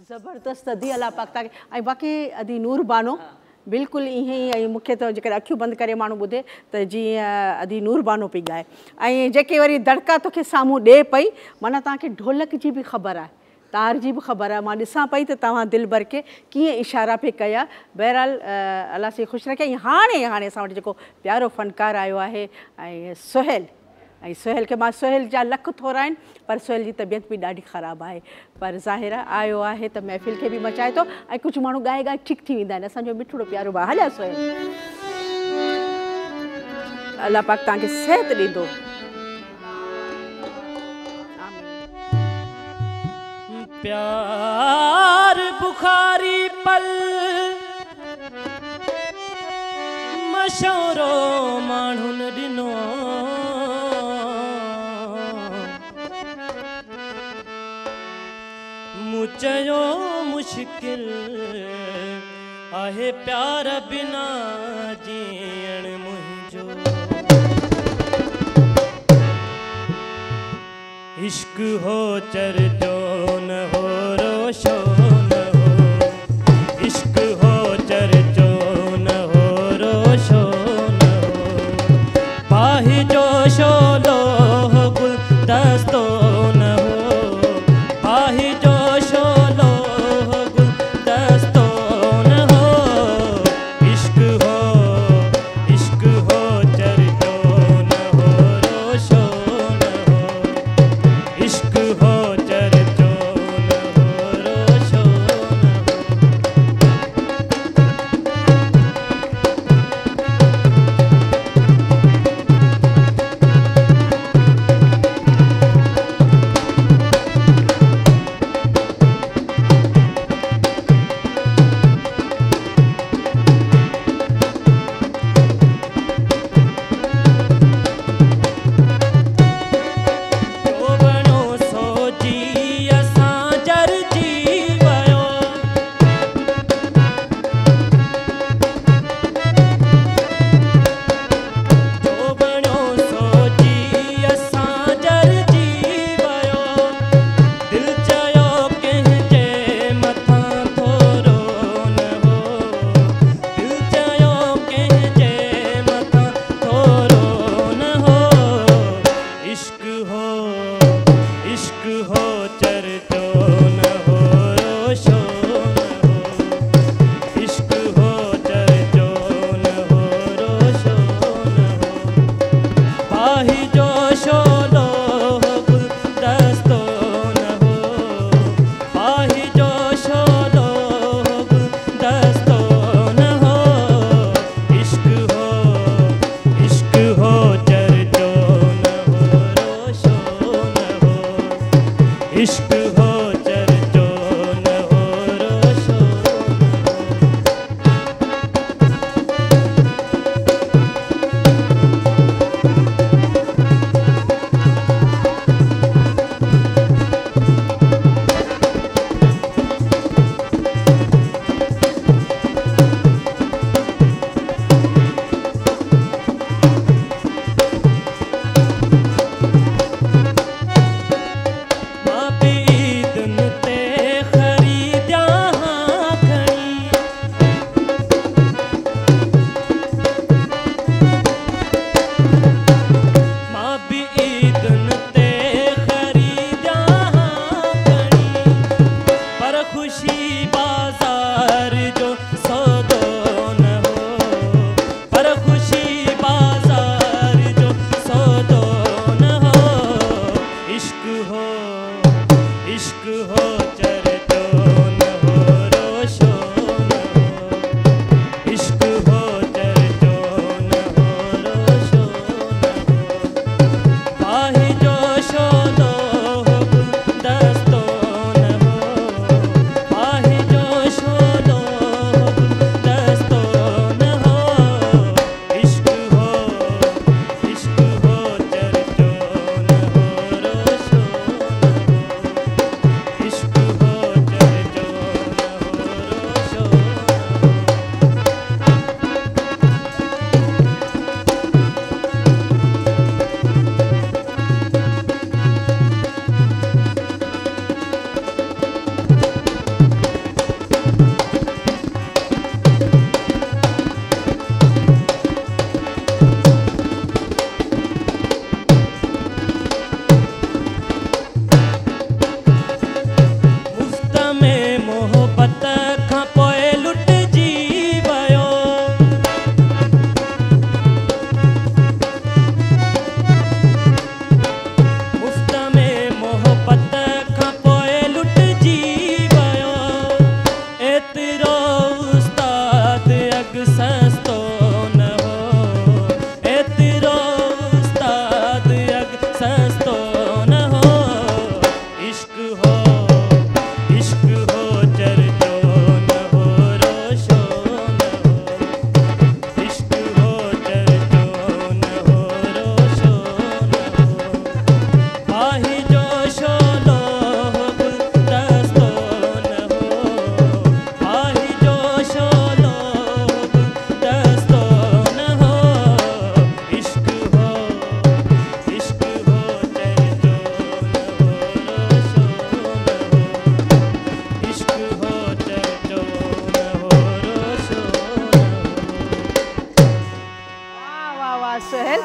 ज़बरदस्त अदी अल्लाह पाक तव्हांखे ऐं बाक़ी अदी नूर बानो बिल्कुलु ईअं ई ऐं मूंखे त जेकर अखियूं बंदि करे माण्हू ॿुधे त जीअं अदी नूर बानो पई ॻाए ऐं जेके वरी दड़का तोखे साम्हूं ॾिए पई माना तव्हांखे ढोलक जी बि ख़बर आहे तार जी बि ख़बर आहे मां ॾिसां पई त तव्हां दिलि भर के कीअं इशारा पे कया बहरहाल अलाह से ख़ुशि रखे ऐं हाणे असां वटि जेको प्यारो फ़नकार आयो आहे ऐं सोहेल खे मां सोहेल जा लख थोरा आहिनि पर सोहेल जी तबियत बि ॾाढी ख़राबु आहे पर ज़ाहिर आयो आहे त महफ़िल खे बि मचाए थो ऐं कुझु माण्हू ॻाए ॻाए ठीकु थी वेंदा आहिनि असांजो मिठड़ो प्यारो भाउ हलिया सोहेल अल्लाह पाक तव्हांखे सिहत ॾींदो प्यार बुखारी पल मशोरो माण्हुनि ॾिनो मूं चयो मुश्किल आहे प्यार बिना जीअण मुंहिंजो इश्क हो चरजो न हो रोशो न हो इश्क हो चरजो न हो रोशो न हो पाही जो शोलो गुल दस्तो न हो पाही जो शोलो गुल दस्तो न हो इश्क हो चरजो न हो रोशो न हो इश्क हो चरजो न हो रोशो इश्क इश्क हो चर्चो न हो रोशो न हो इश्क हो चर्चो न हो रोशो न हो आही जोशो लोभ दस्तो न हो आही जोशो लोभ दस्तो न हो इश्क हो चर्चो न हो रोशो न हो इश्क हो चर्चो न हो रोशो न हो वाह वाह वाह सुहेल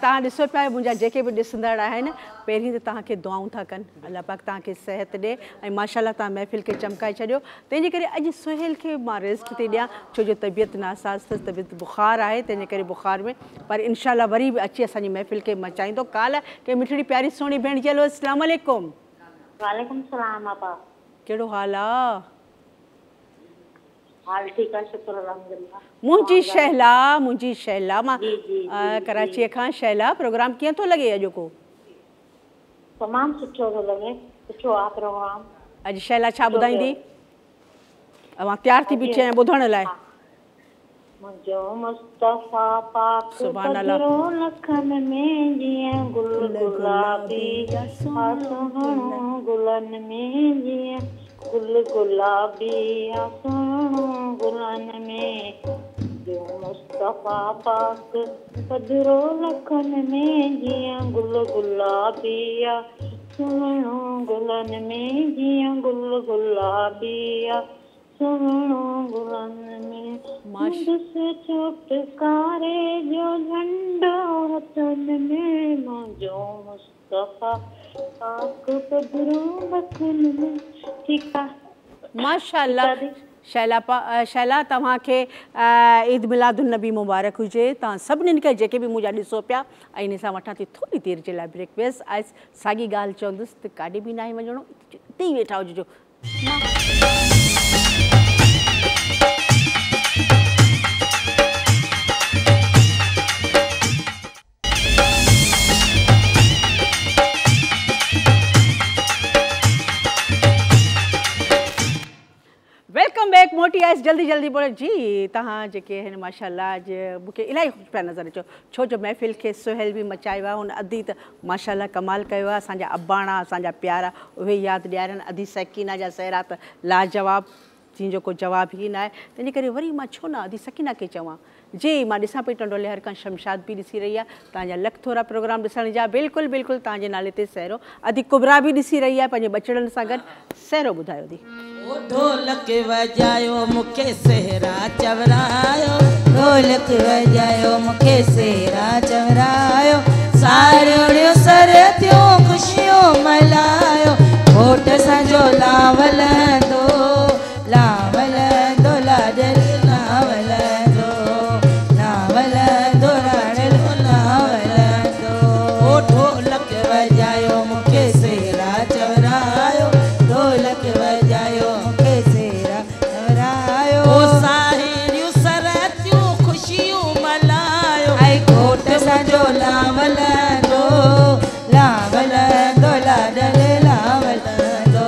तव्हां ॾिसो पिया मुंहिंजा जेके बि ॾिसंदड़ आहिनि पहिरीं त तव्हांखे दुआऊं था कनि अल्लाह पाक तव्हांखे सिहत ॾे ऐं माशाल्लाह तव्हां महफ़िल खे चमकाए छॾियो तंहिंजे करे अॼु सुहेल खे मां रेस्ट थी ॾियां छो जो तबियत नासाज़ अथसि तबियत बुख़ार आहे तंहिंजे करे बुख़ार में पर इनशाला वरी बि अची असांजी महफ़िल खे मचाईंदो काल्ह के मिठड़ी प्यारी सुहिणी भेण चलो अस्सलाम वालेकुम वालेकुम सलाम आपा कहिड़ो हाल आहे हाल ठीक है शुक्र अल्हम्दुलिल्लाह मुंहिंजी शैला मां कराचीअ खां शैला प्रोग्राम कीअं थो लॻे अॼु को तमाम सुठो थो लॻे सुठो आहे प्रोग्राम अॼु शैला छा ॿुधाईंदी मां तयार थी बीठी आहियां ॿुधण लाइ मुंहिंजो मुस्तफ़ा पाक सुभान अल्लाह। पधरो लखन में जीअं गुल गुलाबी सुहिणो गुलन में जीअं गुल गुलाबी सुहिणो गुलन में जो मुस्तफ़ा पाक पधरो लखन में जीअं गुल गुलाबी सुहिणो गुलन में जीअं गुल गुलाबी सुहिणो गुलन में मुंहिंजे चोटकारे जो झंडो हथन में मुंहिंजो मुस्तफ़ा पाक पधरो लखन में ठीकु आहे माशाल्लाह शैला तव्हांखे ईद मिलादुन नबी मुबारक हुजे तव्हां सभिनीनि खे जेके बि मुंहिंजा ॾिसो पिया ऐं इन सां वठां थी थोरी देरि जे लाइ ब्रेक वेस आइस साॻी ॻाल्हि चवंदुसि त काॾे बि न आहे वञिणो हिते ई वेठा हुजिजो वेलकम बैक मोटी आयसि जल्दी बोले जी तव्हां जेके आहिनि माशाल्लाह अॼु मूंखे इलाही ख़ुशि पिया नज़र अचो छो जो महफ़िल खे सुहेल बि मचायो आहे हुन अधी त माशाल्लाह कमाल कयो आहे असांजा अबाणा असांजा प्यारा उहे यादि ॾियारनि अधी सकीना जा सहरा त लाजवाब जंहिंजो को जवाब ई न आहे तंहिंजे करे वरी मां छो न अधी सकीना खे चवां जी मां ॾिसां पई टंडोले हर कंहिं शमशाद बि ॾिसी रही आहे तव्हांजा लख थोरा प्रोग्राम ॾिसण जा बिल्कुलु तव्हांजे नाले ते सहरो अधी कुबरा बि ॾिसी रही आहे पंहिंजे बचड़नि सां गॾु सहरो ॿुधायो थी ढोलक वजायो मूंखे सहरा चवरायो ढोलक वजायो मूंखे सहरा चवरायो सारियो सर थियो ख़ुशियूं मल्हायो घोट सां जो लावलंदो लावलंदो लाडल लावलंदो लावलंदो लाडल लावलंदो ढोलक वजायो मूंखे सहरा चवरायो ढोलक वजायो मूंखे सहरा चवरायो साहिड़ियूं सरतियूं ख़ुशियूं मल्हायो ऐं घोट सां जो लावलंदो लावलंदो लाडल लावलंदो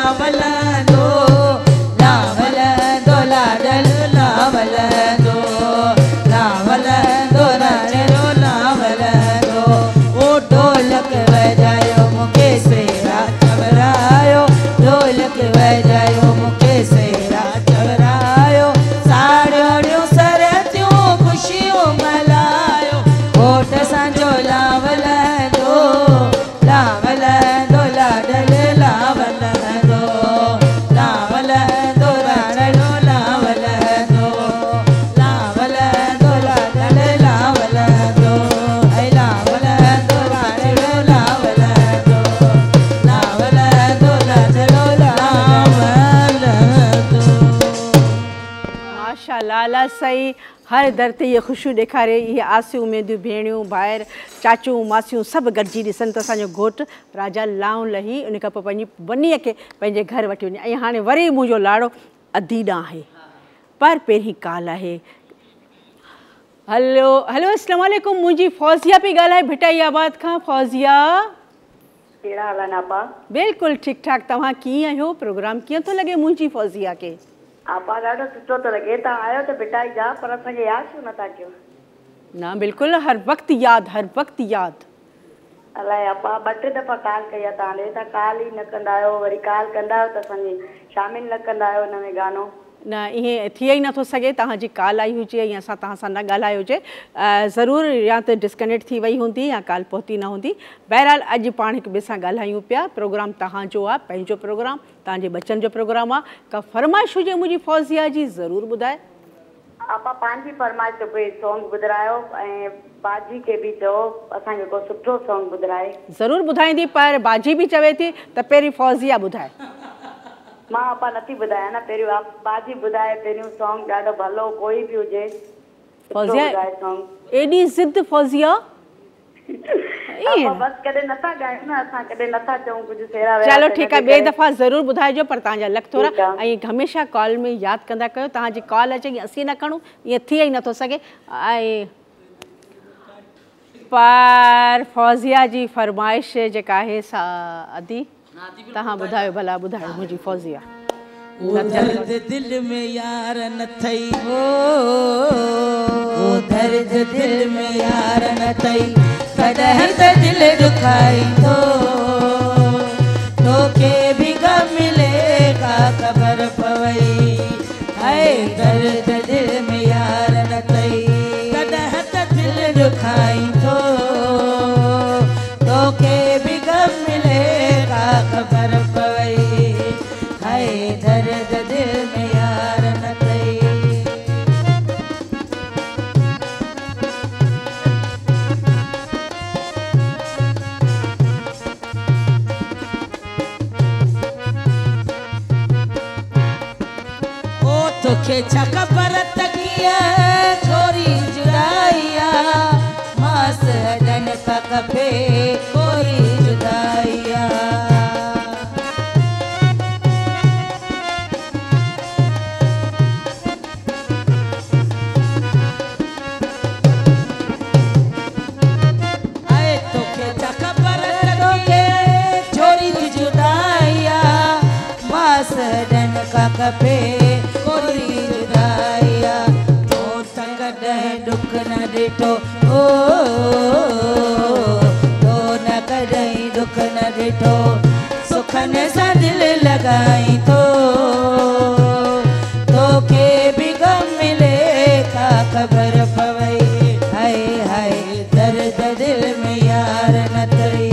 लावलंदो लावलंदो लाडल लावलंदो लावलंदो राणो लावलंदो ओ ढोलक बजायो मूंखे सेरा चवरायो ढोलक बजायो मूंखे सेरा चवरायो साड़ियों सरतियूं ख़ुशियूं मल्हायो ओट सांजो लावलंदो लावलंदो लाडल लावलंदो लावलंदो राणो लावलंदो लावलंदो लाडल लावलंदो ऐ लावलंदो राणो लावलंदो लावलंदो लाडलो लावलंदो। माशाल्लाह अल्लाह सही हर दर ते ये खुशियूं ॾेखारे इहे आसियूं उमेदियूं भेणियूं ॿाहिरि चाचियूं मासियूं सभु गॾिजी ॾिसनि त असांजो घोटु राजा लाऊं लही उन खां पोइ पंहिंजी वनीअ खे पंहिंजे घर वठी वञे ऐं हाणे वरी मुंहिंजो लाड़ो अदीॾा आहे पर पहिरीं काल आहे। हलो हलो अस्सलाम वालेकुम मुंहिंजी फौज़िया पई ॻाल्हाए भिटाइयाबाद खां। फौज़िया कहिड़ा हाल आहिनि आपा? बिल्कुलु ठीकु ठाकु। तव्हां कीअं आहियो? प्रोग्राम कीअं थो लॻे मुंहिंजी फौज़िया खे? आपा ॾाढो सुठो थो लॻे। तव्हां आयो त भिटाई जा पर असांखे यादि छो नथा कयो? न बिल्कुलु हर वक़्तु यादि हर वक़्तु यादि। अलाए आपा 2-3 दफ़ा कॉल कई आहे तव्हां ॾे, तव्हां कॉल ई न कंदा आहियो, वरी कॉल कंदा आहियो त असांजी शामिल न कंदा आहियो हिन में गानो। न ईअं थी ई नथो सघे तव्हांजी कॉल आई हुजे या असां तव्हां सां न ॻाल्हायो हुजे ज़रूरु या त डिस्कनेक्ट थी वई हूंदी या कॉल पहुती न हूंदी। बहरहाल अॼु पाण हिक ॿिए सां ॻाल्हायूं पिया। प्रोग्राम तव्हांजो आहे, पंहिंजो प्रोग्राम, तव्हांजे बच्चनि जो प्रोग्राम आहे। का फरमाइश हुजे मुंहिंजी फौज़िया जी ज़रूरु ॿुधाए। आपा पंहिंजी फरमाइश ते कोई सॉन्ग ॿुधायो ऐं बाजी खे बि चओ असांखे को सुठो सॉन्ग ॿुधाए। ज़रूरु ॿुधाईंदी पर बाजी बि चवे थी त पहिरीं फौज़िया ॿुधाए। मां आपा नथी ॿुधायां न, पहिरियों बाजी ॿुधाए पहिरियों सॉन्ग ॾाढो भलो कोई बि हुजे फौज़िया सॉन्ग। एॾी ज़िद फौज़िया बस कॾहिं नथा ॻायूं न असां, कॾहिं नथा चऊं कुझु सेरा। चलो ठीकु आहे, ॿिए दफ़ा ज़रूरु ॿुधाइजो पर तव्हांजा लख थोरा ऐं हमेशह कॉल में यादि कंदा कयो। तव्हांजी कॉल अचे की असीं न खणूं ईअं थी ई नथो सघे। ऐं पर फौज़िया जी फरमाइश जेका आहे सा अदी तव्हां ॿुधायो भला ॿुधायो मुंहिंजी फौज़िया। दर्द दिल में यार न थई हो दर्द दिल में यार न थई कॾहिं त दिल दुखाई तोखे भी गम मिले का ख़बर पवई हाय दर्द दिल में यार न थई कॾहिं त दिल दुखाई तोखे भी गम मिले का ख़बर पवई हाय दर्द दिल में यार न थई। ओ तोखे छा ख़बर त कीअं छोरी जुदाईया मास हॾनि खां खपे कोई जुदाईया। खपे कोई जुदाईया तो कॾहिं दुख न ॾिठो ओ तो न कॾहिं दुख न ॾिठो सुखनि सां दिलि लॻाई तोखे भी गम मिले का ख़बर पवई हाय हाय दर्द दिल में यार न थई।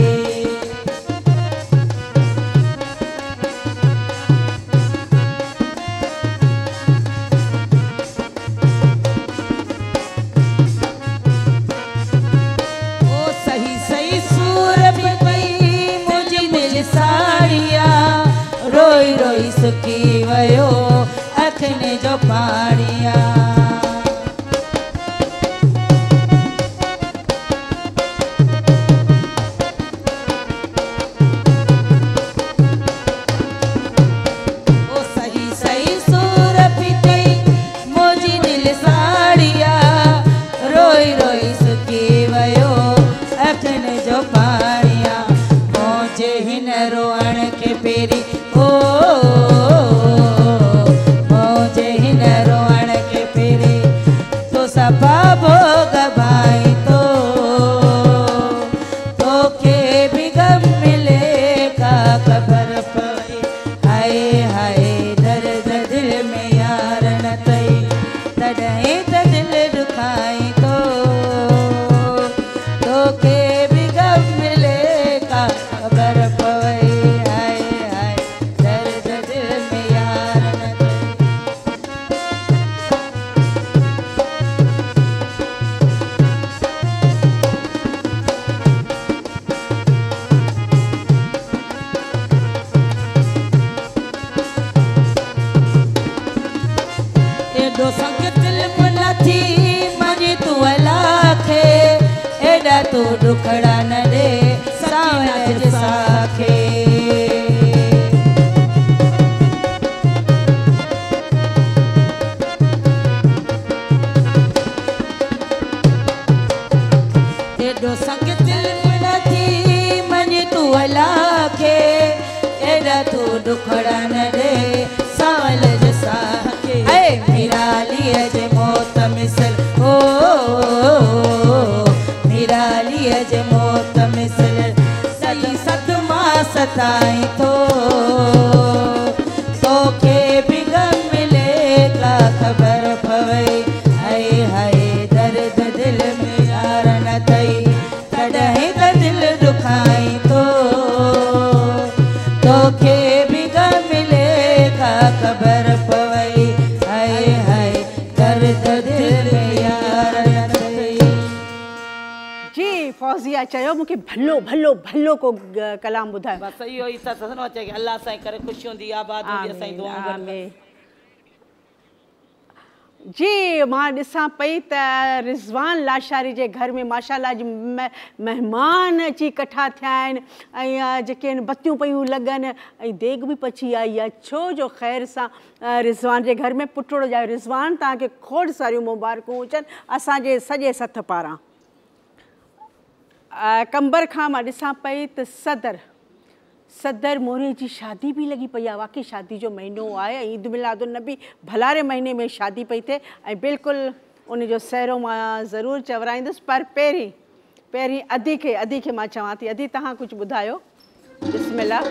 रोई रोई सुकी वयो अखियुनि जो पाणिया ओ सही सही सूर पीतई मुंहिंजी दिलि साड़िया रोई रोई सुकी वयो अखियुनि जो पाणिया मुंहिंजे हिन रोअण खे पहिरीं ओ पिया चयो मूंखे भलो भलो भलो को कलाम ॿुधायो। बसि इहो ई त सनो अचे की अलाह साईं करे ख़ुशी हूंदी आबाद हूंदी असांजी दुआऊं आमीन। जी मां ॾिसां पई त रिज़वान लाशारी जे घर में माशाल्लाह जी महिमान अची इकट्ठा थिया आहिनि ऐं जेके आहिनि बतियूं पियूं लॻनि ऐं देग बि पची आई आहे। छो जो ख़ैर सां रिज़वान जे घर में पुटड़ो ॼायो। रिज़वान तव्हांखे खोड़ सारियूं मुबारकूं हुजनि असांजे सॼे सथ पारां। कंबर खां मां ॾिसां पई त सदर मोरे जी शादी बि लॻी पई आहे। वाक़ई शादी जो महीनो आहे ऐं ईद मिलादुन नबी भलारे महीने में शादी पई थिए ऐं बिल्कुलु उनजो सहरो मां ज़रूरु चवराईंदुसि। पर पहिरीं अदी खे मां चवां थी, अदी तव्हां कुझु ॿुधायो। बिस्मिल्लाह।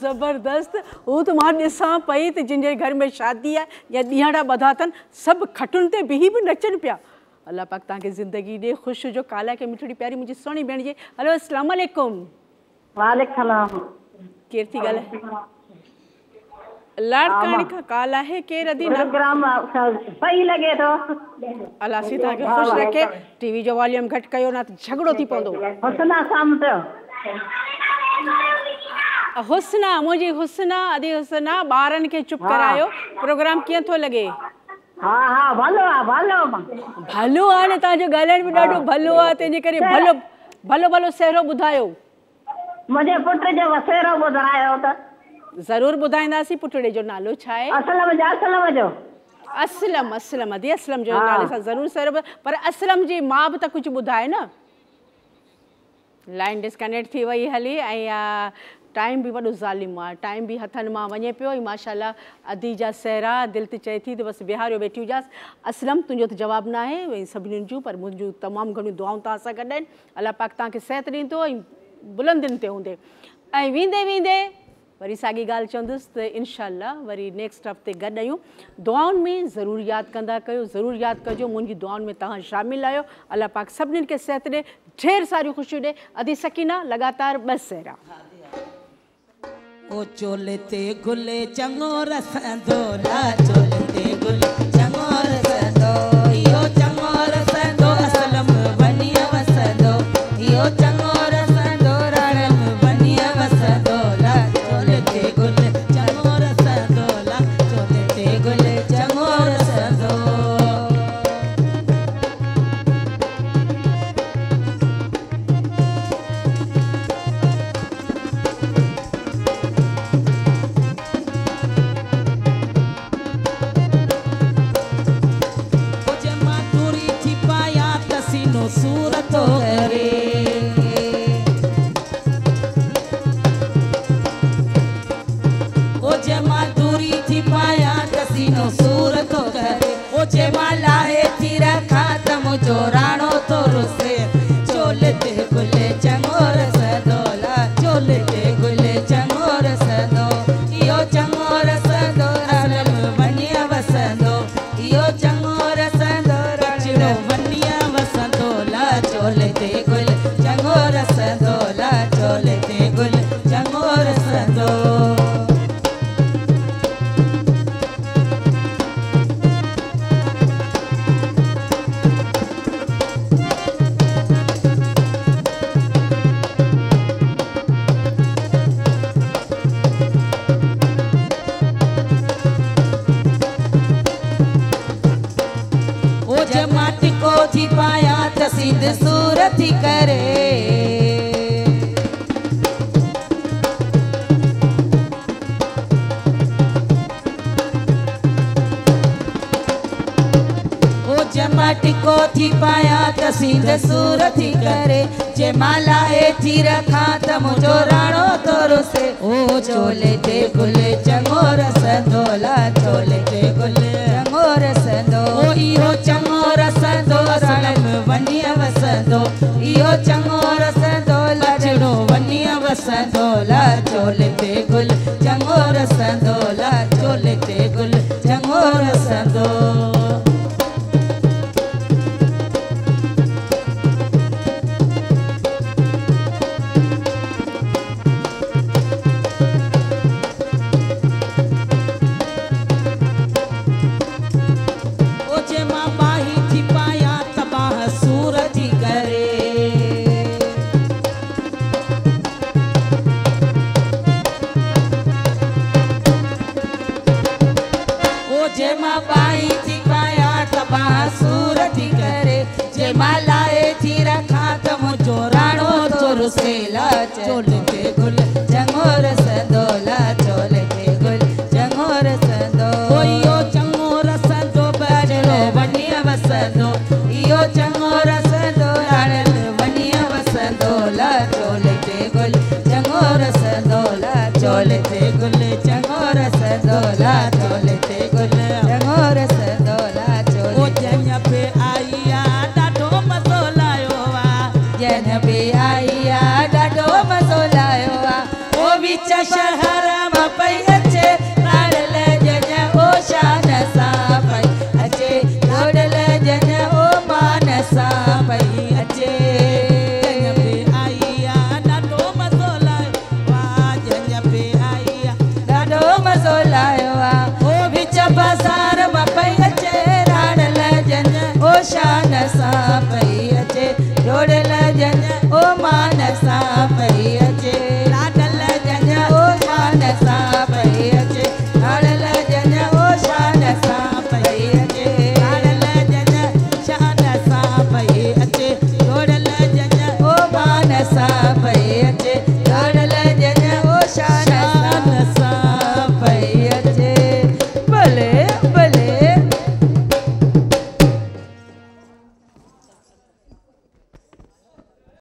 ज़बरदस्त। वो तो मां ॾिसां पई त जिन जे घर में शादी आहे या ॾींहड़ा ॿधा अथनि सभु खटुनि ते बिही बि नचनि पिया। अल्लाह पाक तव्हांखे ज़िंदगी ॾे ख़ुशि जो काला खे मिठड़ी प्यारी मुंहिंजी सुहिणी भेण जी। हलो अस्सलाम वालेकुम। वालेकुम सलाम। केरु थी ॻाल्हाए? लाड़कानी खां काल आहे केरु? अदी प्रोग्राम सही लॻे थो। अल्लाह सी तव्हांखे ख़ुशि रखे। टीवी जो वॉल्यूम घटि कयो न त झगड़ो थी पवंदो। हुस्ना सामतो हुस्ना मुंहिंजी हुस्ना अदी हुस्ना ॿारनि खे चुप करायो। प्रोग्राम कीअं थो लॻे? हा हा भलो आहे भलो भलो आहे न। तव्हांजो ॻाल्हाइण बि ॾाढो भलो आहे तंहिंजे करे भलो भलो भलो सहरो ॿुधायो। मुंहिंजे पुट जो सहरो ॿुधायो त ज़रूरु ॿुधाईंदासीं। पुटड़े जो नालो छा आहे? असलम। असलम अदी असलम जो नाले सां ज़रूरु सहरो। पर असलम जी मां बि त कुझु ॿुधाए न। लाइन डिस्कनेक्ट थी वई हली ऐं टाइम भी वॾो ज़ालिम आहे, टाइम बि हथनि मां वञे पियो ऐं माशाल्लाह अदी जा सहरा दिलि ते चए थी त बसि विहारियो वेठी हुजासि। असलम तुंहिंजो त जवाबु न आहे ऐं सभिनीनि जूं, पर मुंहिंजूं तमामु घणियूं दुआऊं तव्हां सां गॾु आहिनि। अलाह पाक तव्हांखे सिहत ॾींदो ऐं बुलंदियुनि ते हूंदे। ऐं वेंदे वेंदे वरी साॻी ॻाल्हि चवंदुसि त इनशाअल्लाह वरी नेक्स्ट हफ़्ते गॾु आहियूं। दुआउनि में ज़रूरु यादि कंदा कयो, ज़रूरु यादि कजो, मुंहिंजी दुआउनि में तव्हां शामिलु आहियो। अलाह पाक सभिनीनि खे सिहत ॾे, ढेर सारियूं ख़ुशियूं ॾे। अदी सकीना लगातार 2 सहरा। ओ चोले ते गुले चङो रसंदो, ला चोले ते गुले चङो रसंदो, इहो चङो रसंदो असलम वनिया वसंदो, इहो चङो रसंदो रणम वनिया वसंदो, ला चोले ते गुले चङो रसंदो, ला चोले ते गुले चङो रसंदो। सूरतो करे ओ जमा दूरी थी पाया कसीनो सूरतो करे, ओ जमा लाहे थी रखा त मुझो राणो तो रुसे, चोले ते गुले चङो रसंदो, ला चोले ते गुले चङो रसंदो, इहो चङो रसंदो रणम वनिया वसंदो, इहो चङो रसंदो रणम वनिया वसंदो, ला चोले ते गुल चङो रसंदो, ला चोले ते गुल चङो रसंदो। ओ जमाटी को थी पाया त सिंध सूरत थी करे, ओ जमाटी को थी पाया त सिंध सूरत थी करे, जे माला हे थी रखा त मुझो राणो तो रुसे, ओ चोले ते गुले चङो रसंदो, ला चोले ते गुले चङो रसंदो, ओ इहो चङो रसंदो रणम वनिया वसंदो, इहो चङो रसंदो लचड़ो वनिया वसंदो, ला चोले ते गुल चङो रसंदो, ला चोले ते गुल चङो रसंदो। चोले ते गुल चङो रसंदो, ला चोले ते गुल चङो रसंदो, इहो चङो रसंदो बड़ो वनिया वसंदो, इहो चङो रसंदो रणम वनिया वसंदो, ला चोले ते गुल चङो रसंदो, ला चोले ते गुल चङो रसंदो, ला चोले ते गुल चङो रसंदो, ला चोले ओ जन पे आईया ॾाढो मज़ो लायो आ, जन पे आईया ॾाढो मज़ो लायो आ, ओ विच शहर मां पई